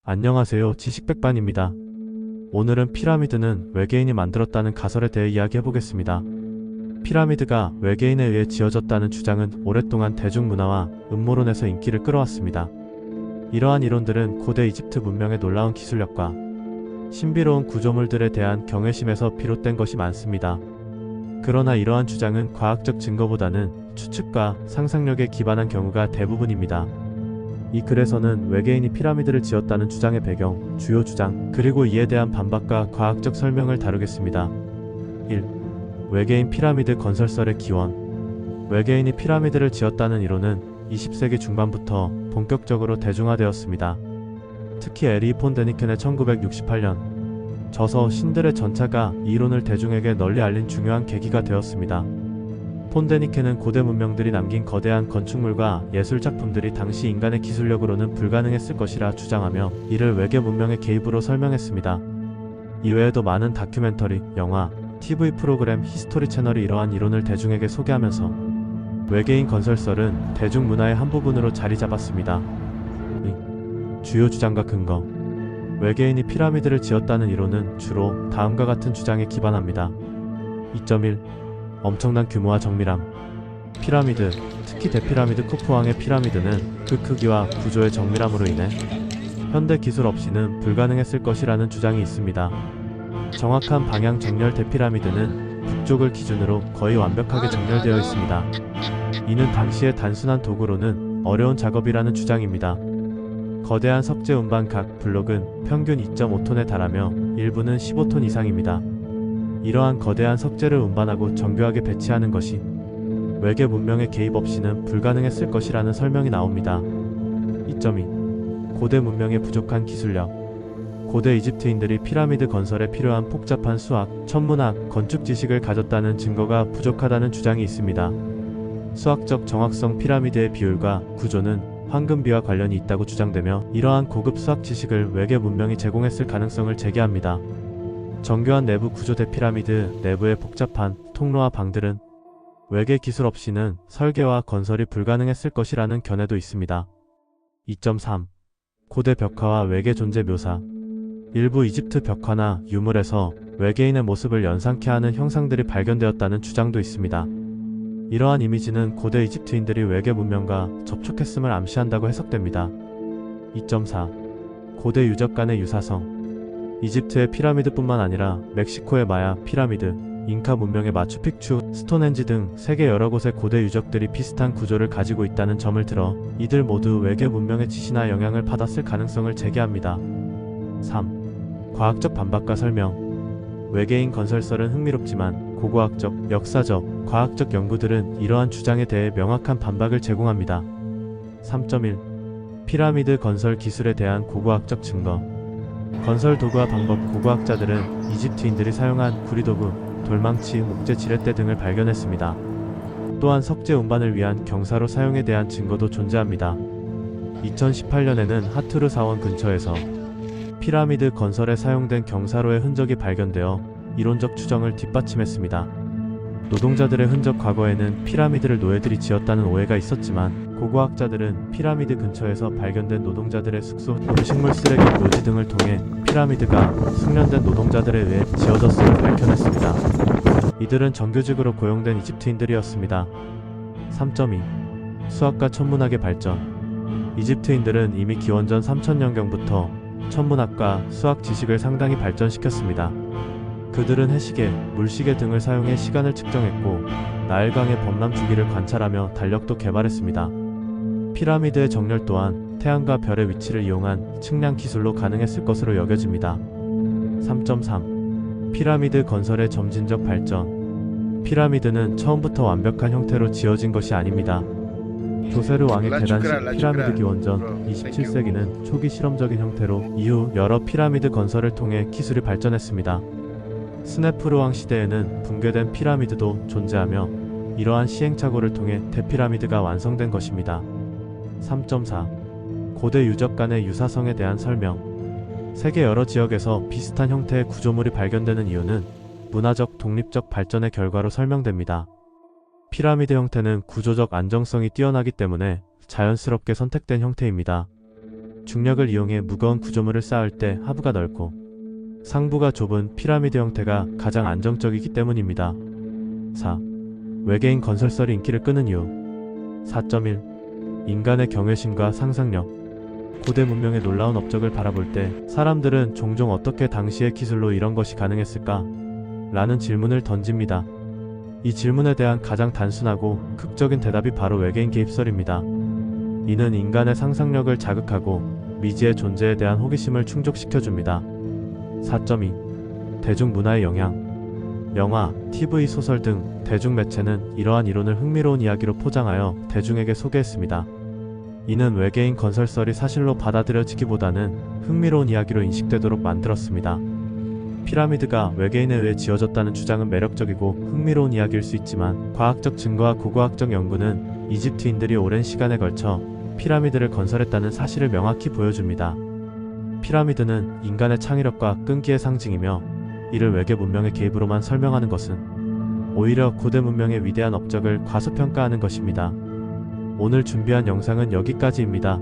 안녕하세요. 지식백반입니다. 오늘은 피라미드는 외계인이 만들었다는 가설에 대해 이야기해보겠습니다. 피라미드가 외계인에 의해 지어졌다는 주장은 오랫동안 대중문화와 음모론에서 인기를 끌어왔습니다. 이러한 이론들은 고대 이집트 문명의 놀라운 기술력과 신비로운 구조물들에 대한 경외심에서 비롯된 것이 많습니다. 그러나 이러한 주장은 과학적 증거보다는 추측과 상상력에 기반한 경우가 대부분입니다. 이 글에서는 외계인이 피라미드를 지었다는 주장의 배경, 주요 주장, 그리고 이에 대한 반박과 과학적 설명을 다루겠습니다. 1. 외계인 피라미드 건설설의 기원. 외계인이 피라미드를 지었다는 이론은 20세기 중반부터 본격적으로 대중화되었습니다. 특히 에리 폰 데니켄의 1968년 저서 신들의 전차가 이 이론을 대중에게 널리 알린 중요한 계기가 되었습니다. 폰 데니켄은 고대 문명들이 남긴 거대한 건축물과 예술 작품들이 당시 인간의 기술력으로는 불가능했을 것이라 주장하며 이를 외계 문명의 개입으로 설명했습니다. 이외에도 많은 다큐멘터리, 영화, TV 프로그램, 히스토리 채널이 이러한 이론을 대중에게 소개하면서 외계인 건설설은 대중문화의 한 부분으로 자리 잡았습니다. 주요 주장과 근거. 외계인이 피라미드를 지었다는 이론은 주로 다음과 같은 주장에 기반합니다. 2.1. 엄청난 규모와 정밀함. 피라미드, 특히 대피라미드 쿠프왕의 피라미드는 그 크기와 구조의 정밀함으로 인해 현대 기술 없이는 불가능했을 것이라는 주장이 있습니다. 정확한 방향 정렬 대피라미드는 북쪽을 기준으로 거의 완벽하게 정렬되어 있습니다. 이는 당시의 단순한 도구로는 어려운 작업이라는 주장입니다. 거대한 석재 운반 각 블록은 평균 2.5톤에 달하며 일부는 15톤 이상입니다. 이러한 거대한 석재를 운반하고 정교하게 배치하는 것이 외계 문명의 개입 없이는 불가능했을 것이라는 설명이 나옵니다. 2.2. 고대 문명의 부족한 기술력. 고대 이집트인들이 피라미드 건설에 필요한 복잡한 수학, 천문학, 건축 지식을 가졌다는 증거가 부족하다는 주장이 있습니다. 수학적 정확성. 피라미드의 비율과 구조는 황금비와 관련이 있다고 주장되며 이러한 고급 수학 지식을 외계 문명이 제공했을 가능성을 제기합니다. 정교한 내부 구조. 대피라미드 내부의 복잡한 통로와 방들은 외계 기술 없이는 설계와 건설이 불가능했을 것이라는 견해도 있습니다. 2.3. 고대 벽화와 외계 존재 묘사. 일부 이집트 벽화나 유물에서 외계인의 모습을 연상케 하는 형상들이 발견되었다는 주장도 있습니다. 이러한 이미지는 고대 이집트인들이 외계 문명과 접촉했음을 암시한다고 해석됩니다. 2.4. 고대 유적 간의 유사성. 이집트의 피라미드뿐만 아니라 멕시코의 마야 피라미드, 잉카 문명의 마추픽추, 스톤헨지 등 세계 여러 곳의 고대 유적들이 비슷한 구조를 가지고 있다는 점을 들어 이들 모두 외계 문명의 지시나 영향을 받았을 가능성을 제기합니다. 3. 과학적 반박과 설명. 외계인 건설설은 흥미롭지만 고고학적, 역사적, 과학적 연구들은 이러한 주장에 대해 명확한 반박을 제공합니다. 3.1. 피라미드 건설 기술에 대한 고고학적 증거. 건설 도구와 방법. 고고학자들은 이집트인들이 사용한 구리도구, 돌망치, 목재, 지렛대 등을 발견했습니다. 또한 석재 운반을 위한 경사로 사용에 대한 증거도 존재합니다. 2018년에는 하투르 사원 근처에서 피라미드 건설에 사용된 경사로의 흔적이 발견되어 이론적 추정을 뒷받침했습니다. 노동자들의 흔적. 과거에는 피라미드를 노예들이 지었다는 오해가 있었지만 고고학자들은 피라미드 근처에서 발견된 노동자들의 숙소, 음식물 쓰레기, 묘지 등을 통해 피라미드가 숙련된 노동자들에 의해 지어졌음을 밝혀냈습니다. 이들은 정규직으로 고용된 이집트인들이었습니다. 3.2. 수학과 천문학의 발전. 이집트인들은 이미 기원전 3000년경부터 천문학과 수학 지식을 상당히 발전시켰습니다. 그들은 해시계, 물시계 등을 사용해 시간을 측정했고 나일강의 범람 주기를 관찰하며 달력도 개발했습니다. 피라미드의 정렬 또한 태양과 별의 위치를 이용한 측량 기술로 가능했을 것으로 여겨집니다. 3.3. 피라미드 건설의 점진적 발전. 피라미드는 처음부터 완벽한 형태로 지어진 것이 아닙니다. 조세르 왕의 계단식 피라미드 기원전 27세기는 초기 실험적인 형태로 이후 여러 피라미드 건설을 통해 기술이 발전했습니다. 스네프르 왕 시대에는 붕괴된 피라미드도 존재하며 이러한 시행착오를 통해 대피라미드가 완성된 것입니다. 3.4. 고대 유적 간의 유사성에 대한 설명. 세계 여러 지역에서 비슷한 형태의 구조물이 발견되는 이유는 문화적, 독립적 발전의 결과로 설명됩니다. 피라미드 형태는 구조적 안정성이 뛰어나기 때문에 자연스럽게 선택된 형태입니다. 중력을 이용해 무거운 구조물을 쌓을 때 하부가 넓고 상부가 좁은 피라미드 형태가 가장 안정적이기 때문입니다. 4. 외계인 건설설이 인기를 끄는 이유. 4.1. 인간의 경외심과 상상력. 고대 문명의 놀라운 업적을 바라볼 때 사람들은 종종 어떻게 당시의 기술로 이런 것이 가능했을까? 라는 질문을 던집니다. 이 질문에 대한 가장 단순하고 극적인 대답이 바로 외계인 개입설입니다. 이는 인간의 상상력을 자극하고 미지의 존재에 대한 호기심을 충족시켜줍니다. 4.2. 대중문화의 영향. 영화, TV, 소설 등 대중매체는 이러한 이론을 흥미로운 이야기로 포장하여 대중에게 소개했습니다. 이는 외계인 건설설이 사실로 받아들여지기보다는 흥미로운 이야기로 인식되도록 만들었습니다. 피라미드가 외계인에 의해 지어졌다는 주장은 매력적이고 흥미로운 이야기일 수 있지만 과학적 증거와 고고학적 연구는 이집트인들이 오랜 시간에 걸쳐 피라미드를 건설했다는 사실을 명확히 보여줍니다. 피라미드는 인간의 창의력과 끈기의 상징이며 이를 외계 문명의 개입으로만 설명하는 것은 오히려 고대 문명의 위대한 업적을 과소평가하는 것입니다. 오늘 준비한 영상은 여기까지입니다.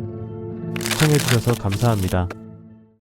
시청해주셔서 감사합니다.